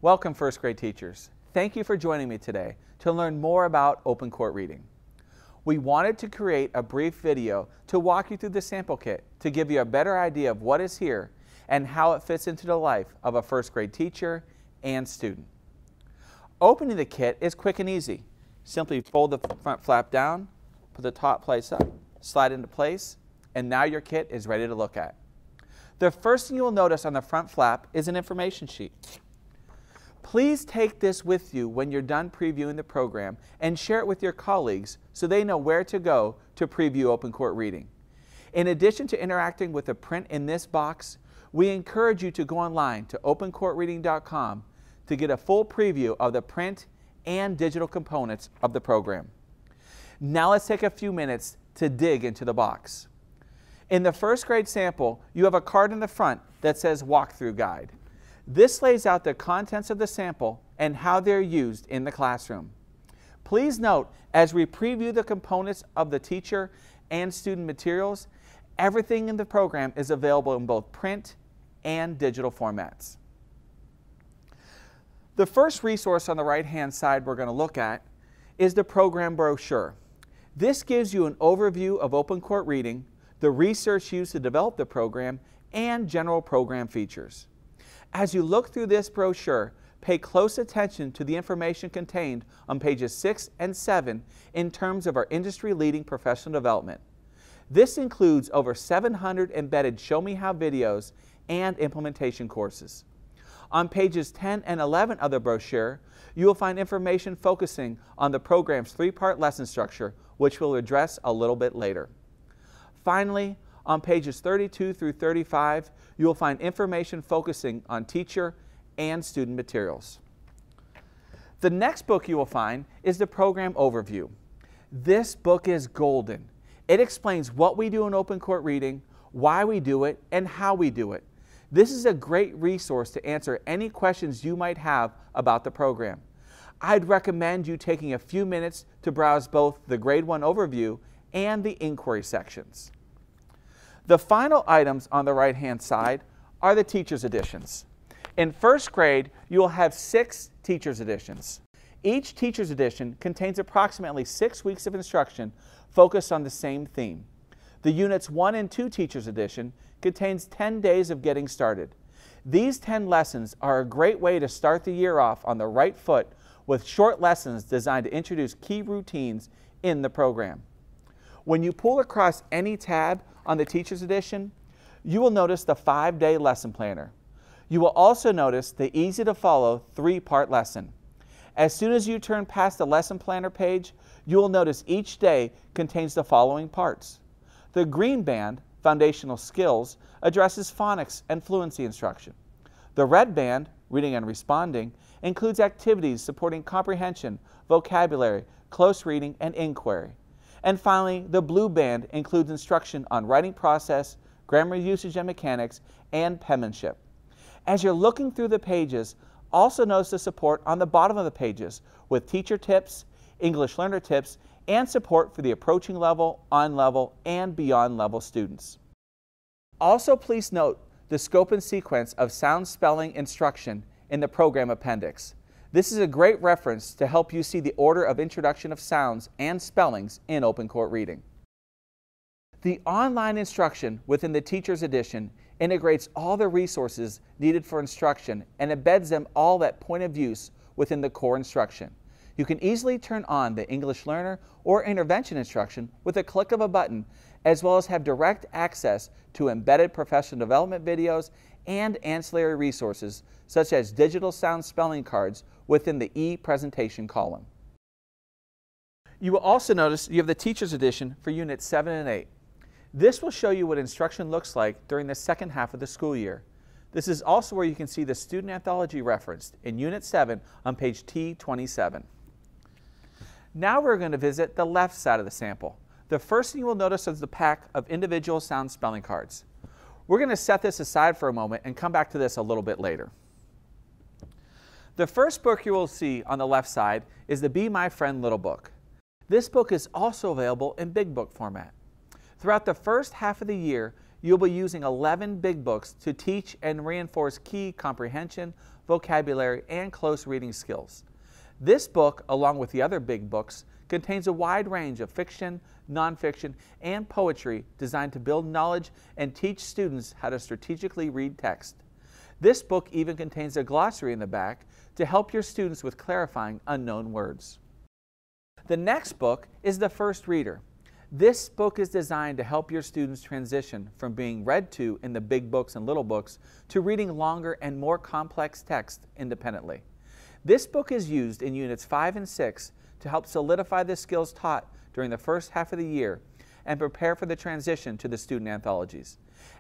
Welcome, first grade teachers. Thank you for joining me today to learn more about open court reading. We wanted to create a brief video to walk you through the sample kit to give you a better idea of what is here and how it fits into the life of a first grade teacher and student. Opening the kit is quick and easy. Simply fold the front flap down, put the top place up, slide into place, and now your kit is ready to look at. The first thing you will notice on the front flap is an information sheet. Please take this with you when you're done previewing the program and share it with your colleagues so they know where to go to preview open court reading. In addition to interacting with the print in this box, we encourage you to go online to opencourtreading.com to get a full preview of the print and digital components of the program. Now let's take a few minutes to dig into the box. In the first grade sample, you have a card in the front that says Walkthrough Guide. This lays out the contents of the sample and how they're used in the classroom. Please note, as we preview the components of the teacher and student materials, everything in the program is available in both print and digital formats. The first resource on the right-hand side we're going to look at is the program brochure. This gives you an overview of open court reading, the research used to develop the program, and general program features. As you look through this brochure, pay close attention to the information contained on pages 6 and 7 in terms of our industry-leading professional development. This includes over 700 embedded Show Me How videos and implementation courses. On pages 10 and 11 of the brochure, you will find information focusing on the program's three-part lesson structure, which we'll address a little bit later. Finally, on pages 32 through 35, you will find information focusing on teacher and student materials. The next book you will find is the program overview. This book is golden. It explains what we do in open court reading, why we do it, and how we do it. This is a great resource to answer any questions you might have about the program. I'd recommend you taking a few minutes to browse both the Grade 1 overview and the inquiry sections. The final items on the right-hand side are the teacher's editions. In first grade, you will have 6 teacher's editions. Each teacher's edition contains approximately 6 weeks of instruction focused on the same theme. The Units 1 and 2 teacher's edition contains 10 days of getting started. These 10 lessons are a great way to start the year off on the right foot with short lessons designed to introduce key routines in the program. When you pull across any tab on the Teacher's Edition, you will notice the 5-day lesson planner. You will also notice the easy-to-follow 3-part lesson. As soon as you turn past the lesson planner page, you will notice each day contains the following parts. The green band, Foundational Skills, addresses phonics and fluency instruction. The red band, Reading and Responding, includes activities supporting comprehension, vocabulary, close reading, and inquiry. And finally, the blue band includes instruction on writing process, grammar usage and mechanics, and penmanship. As you're looking through the pages, also notice the support on the bottom of the pages with teacher tips, English learner tips, and support for the approaching level, on level, and beyond level students. Also, please note the scope and sequence of sound spelling instruction in the program appendix. This is a great reference to help you see the order of introduction of sounds and spellings in open court reading. The online instruction within the Teacher's Edition integrates all the resources needed for instruction and embeds them all at point of use within the core instruction. You can easily turn on the English learner or intervention instruction with a click of a button, as well as have direct access to embedded professional development videos and ancillary resources such as digital sound spelling cards within the e-presentation column. You will also notice you have the Teacher's Edition for Units 7 and 8. This will show you what instruction looks like during the second half of the school year. This is also where you can see the student anthology referenced in Unit 7 on page T27. Now we're going to visit the left side of the sample. The first thing you will notice is the pack of individual sound spelling cards. We're going to set this aside for a moment and come back to this a little bit later. The first book you will see on the left side is the Be My Friend Little Book. This book is also available in big book format. Throughout the first half of the year, you'll be using 11 big books to teach and reinforce key comprehension, vocabulary, and close reading skills. This book, along with the other big books, contains a wide range of fiction, nonfiction, and poetry designed to build knowledge and teach students how to strategically read text. This book even contains a glossary in the back to help your students with clarifying unknown words. The next book is The First Reader. This book is designed to help your students transition from being read to in the big books and little books to reading longer and more complex text independently. This book is used in Units 5 and 6 to help solidify the skills taught during the first half of the year and prepare for the transition to the student anthologies.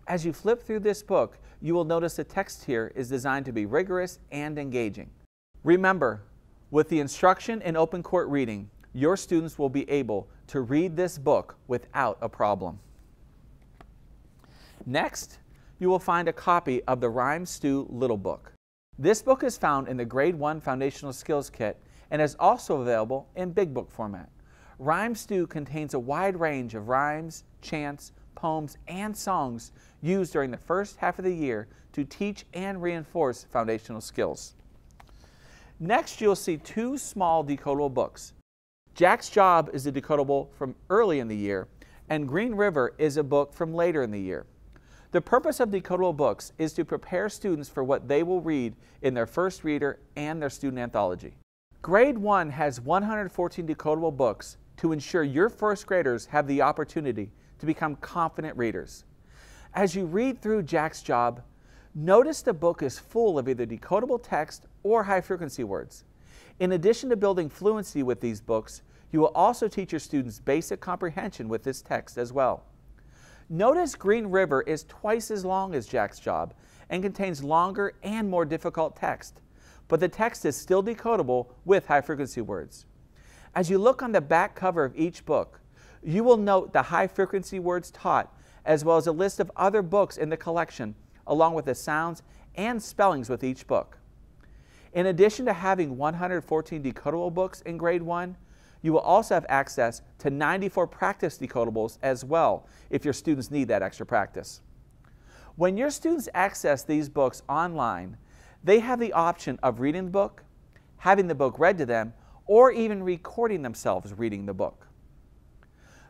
As you flip through this book, you will notice the text here is designed to be rigorous and engaging. Remember, with the instruction in open court reading, your students will be able to read this book without a problem. Next, you will find a copy of the Rhyme Stew Little Book. This book is found in the Grade 1 Foundational Skills Kit and is also available in big book format. Rhyme Stew contains a wide range of rhymes, chants, poems, and songs used during the first half of the year to teach and reinforce foundational skills. Next, you'll see two small decodable books. Jack's Job is a decodable from early in the year, and Green River is a book from later in the year. The purpose of decodable books is to prepare students for what they will read in their first reader and their student anthology. Grade 1 has 114 decodable books to ensure your first graders have the opportunity to become confident readers. As you read through Jack's Job, notice the book is full of either decodable text or high-frequency words. In addition to building fluency with these books, you will also teach your students basic comprehension with this text as well. Notice Green River is twice as long as Jack's Job and contains longer and more difficult text, but the text is still decodable with high-frequency words. As you look on the back cover of each book, you will note the high-frequency words taught, as well as a list of other books in the collection, along with the sounds and spellings with each book. In addition to having 114 decodable books in Grade 1, you will also have access to 94 practice decodables as well if your students need that extra practice. When your students access these books online, they have the option of reading the book, having the book read to them, or even recording themselves reading the book.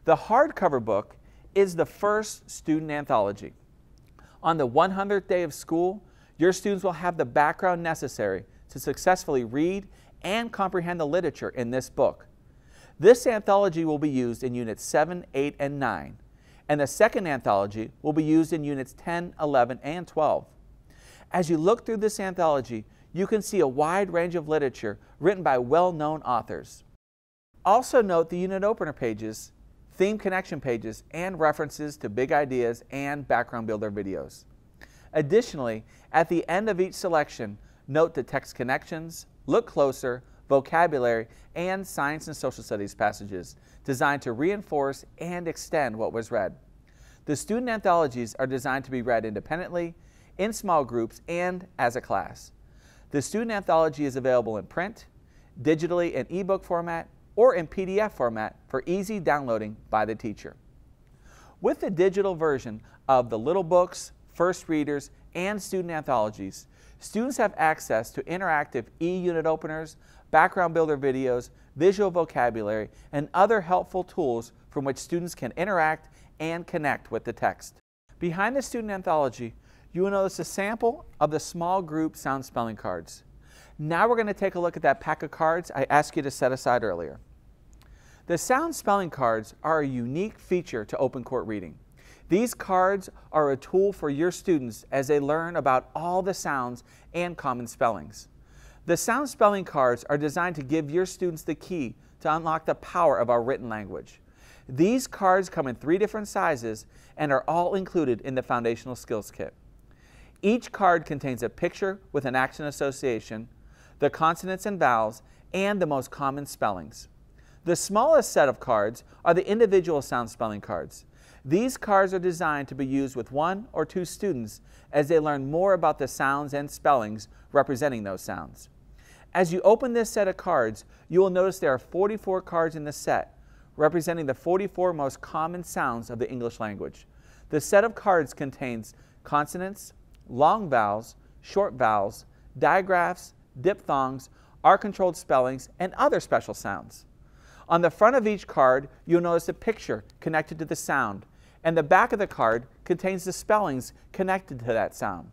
The hardcover book is the first student anthology. On the 100th day of school, your students will have the background necessary to successfully read and comprehend the literature in this book. This anthology will be used in Units 7, 8, and 9, and the second anthology will be used in Units 10, 11, and 12. As you look through this anthology, you can see a wide range of literature written by well-known authors. Also note the unit opener pages, theme connection pages, and references to big ideas and background builder videos. Additionally, at the end of each selection, note the text connections, look closer, vocabulary, and science and social studies passages designed to reinforce and extend what was read. The student anthologies are designed to be read independently, in small groups, and as a class. The student anthology is available in print, digitally in ebook format, or in PDF format for easy downloading by the teacher. With the digital version of the Little Books, First Readers, and student anthologies, students have access to interactive e-unit openers, background builder videos, visual vocabulary, and other helpful tools from which students can interact and connect with the text. Behind the student anthology, you will notice a sample of the small group sound spelling cards. Now we're going to take a look at that pack of cards I asked you to set aside earlier. The sound spelling cards are a unique feature to open court reading. These cards are a tool for your students as they learn about all the sounds and common spellings. The sound spelling cards are designed to give your students the key to unlock the power of our written language. These cards come in 3 different sizes and are all included in the Foundational Skills Kit. Each card contains a picture with an action association, the consonants and vowels, and the most common spellings. The smallest set of cards are the individual sound spelling cards. These cards are designed to be used with 1 or 2 students as they learn more about the sounds and spellings representing those sounds. As you open this set of cards, you will notice there are 44 cards in the set, representing the 44 most common sounds of the English language. The set of cards contains consonants, long vowels, short vowels, digraphs, diphthongs, R-controlled spellings, and other special sounds. On the front of each card, you'll notice a picture connected to the sound, and the back of the card contains the spellings connected to that sound.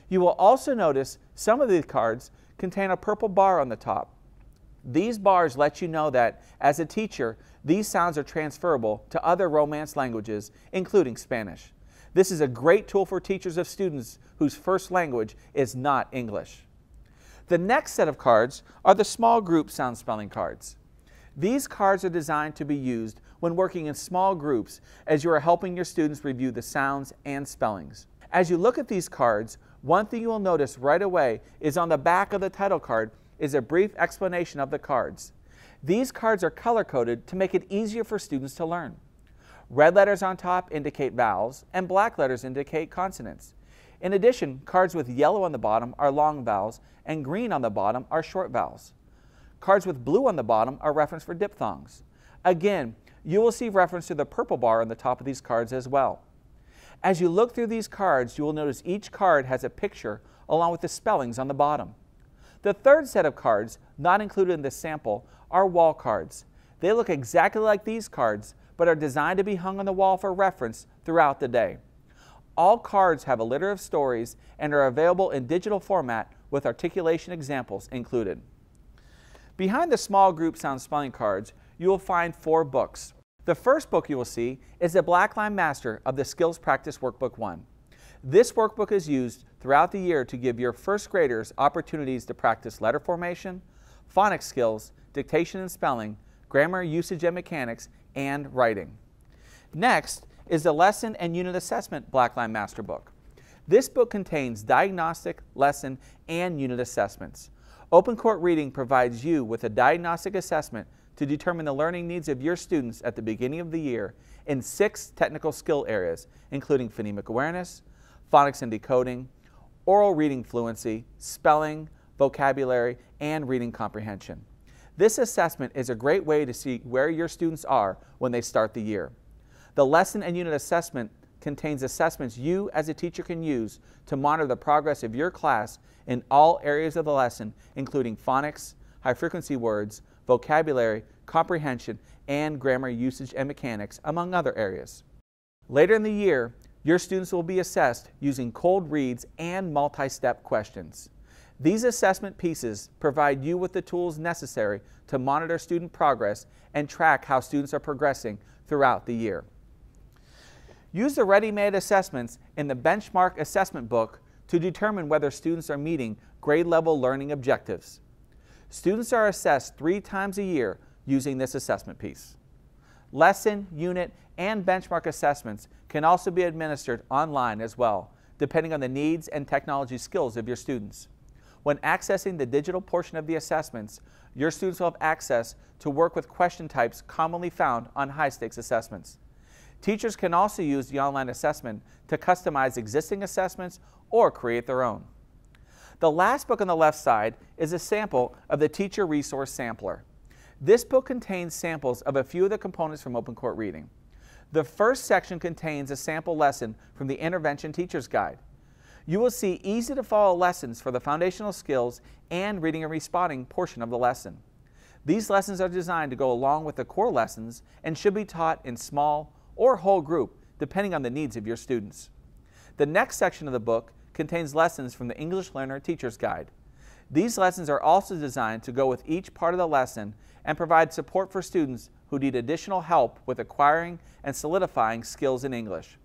You will also notice some of these cards contain a purple bar on the top. These bars let you know that, as a teacher, these sounds are transferable to other Romance languages, including Spanish. This is a great tool for teachers of students whose first language is not English. The next set of cards are the small group sound spelling cards. These cards are designed to be used when working in small groups as you are helping your students review the sounds and spellings. As you look at these cards, one thing you will notice right away is on the back of the title card is a brief explanation of the cards. These cards are color-coded to make it easier for students to learn. Red letters on top indicate vowels, and black letters indicate consonants. In addition, cards with yellow on the bottom are long vowels, and green on the bottom are short vowels. Cards with blue on the bottom are reference for diphthongs. Again, you will see reference to the purple bar on the top of these cards as well. As you look through these cards, you will notice each card has a picture along with the spellings on the bottom. The third set of cards, not included in this sample, are wall cards. They look exactly like these cards, but are designed to be hung on the wall for reference throughout the day. All cards have a litter of stories and are available in digital format with articulation examples included. Behind the small group sound spelling cards, you will find 4 books. The first book you will see is the Blackline Master of the Skills Practice Workbook 1. This workbook is used throughout the year to give your first graders opportunities to practice letter formation, phonics skills, dictation and spelling, grammar, usage and mechanics, and writing. Next is the Lesson and Unit Assessment Blackline Master Book. This book contains diagnostic, lesson, and unit assessments. Open Court Reading provides you with a diagnostic assessment to determine the learning needs of your students at the beginning of the year in 6 technical skill areas, including phonemic awareness, phonics and decoding, oral reading fluency, spelling, vocabulary, and reading comprehension. This assessment is a great way to see where your students are when they start the year. The Lesson and Unit Assessment contains assessments you as a teacher can use to monitor the progress of your class in all areas of the lesson, including phonics, high-frequency words, vocabulary, comprehension, and grammar usage and mechanics, among other areas. Later in the year, your students will be assessed using cold reads and multi-step questions. These assessment pieces provide you with the tools necessary to monitor student progress and track how students are progressing throughout the year. Use the ready-made assessments in the Benchmark Assessment Book to determine whether students are meeting grade-level learning objectives. Students are assessed 3 times a year using this assessment piece. Lesson, unit, and benchmark assessments can also be administered online as well, depending on the needs and technology skills of your students. When accessing the digital portion of the assessments, your students will have access to work with question types commonly found on high-stakes assessments. Teachers can also use the online assessment to customize existing assessments or create their own. The last book on the left side is a sample of the Teacher Resource Sampler. This book contains samples of a few of the components from Open Court Reading. The first section contains a sample lesson from the Intervention Teacher's Guide. You will see easy-to-follow lessons for the foundational skills and reading and responding portion of the lesson. These lessons are designed to go along with the core lessons and should be taught in small or whole group, depending on the needs of your students. The next section of the book contains lessons from the English Learner Teacher's Guide. These lessons are also designed to go with each part of the lesson and provide support for students who need additional help with acquiring and solidifying skills in English.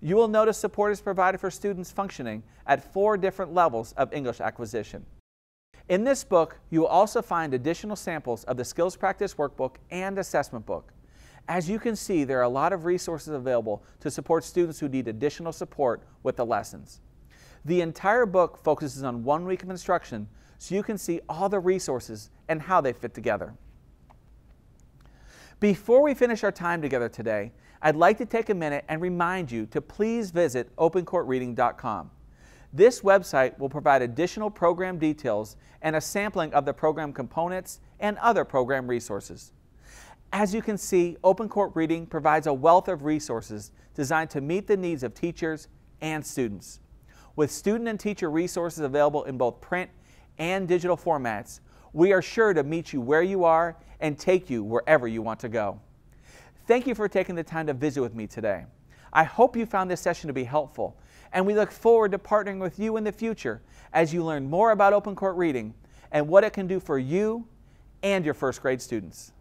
You will notice support is provided for students functioning at 4 different levels of English acquisition. In this book, you will also find additional samples of the Skills Practice Workbook and Assessment Book. As you can see, there are a lot of resources available to support students who need additional support with the lessons. The entire book focuses on 1 week of instruction, so you can see all the resources and how they fit together. Before we finish our time together today, I'd like to take a minute and remind you to please visit opencourtreading.com. This website will provide additional program details and a sampling of the program components and other program resources. As you can see, Open Court Reading provides a wealth of resources designed to meet the needs of teachers and students. With student and teacher resources available in both print and digital formats, we are sure to meet you where you are and take you wherever you want to go. Thank you for taking the time to visit with me today. I hope you found this session to be helpful, and we look forward to partnering with you in the future as you learn more about Open Court Reading and what it can do for you and your first grade students.